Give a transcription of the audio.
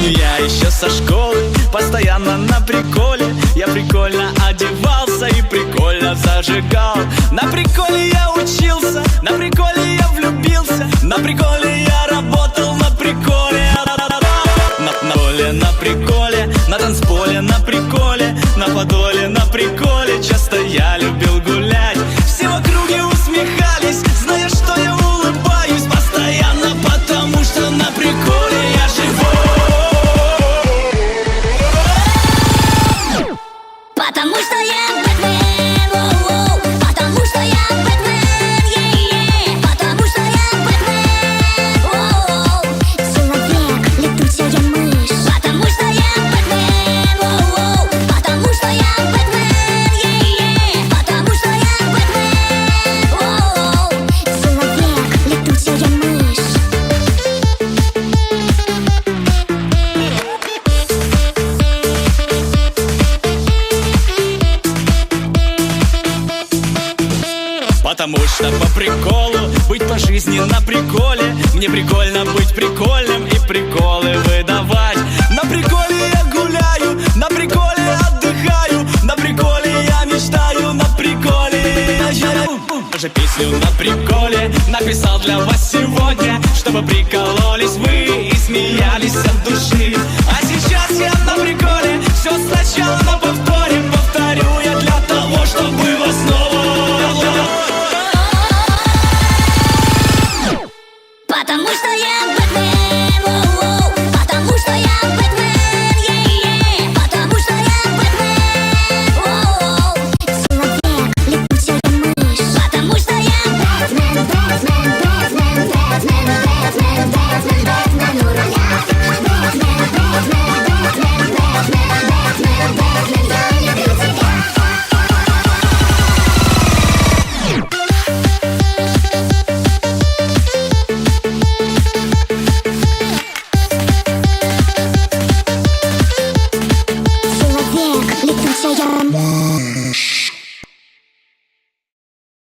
Помню я еще со школы, постоянно на приколе. Я прикольно одевался и прикольно зажигал. На приколе я учился, на приколе я влюбился, на приколе я работал, на приколе. На поле, на приколе, на танцполе, на приколе, на подоле, на приколе. Часто я любил гулять, все в округе усмехались, зная, что я улыбаюсь постоянно, потому что на приколе я живу. Потому что я Бэтмен, воу-воу. Потому что я Бэтмен, е-е. Потому что я Бэтмен, воу-воу. Человек, летучая мышь. Потому что я Бэтмен, воу-воу. Потому что я Бэтмен, е-е. Потому что я Бэтмен, воу-воу. Человек, летучая мышь. Потому что по приколу быть по жизни на приколе. Мне прикольно быть прикольным и приколы выдавать. На приколе я гуляю, на приколе отдыхаю, на приколе я мечтаю, на приколе я даже песню на приколе написал для вас сегодня, чтобы прикололись вы.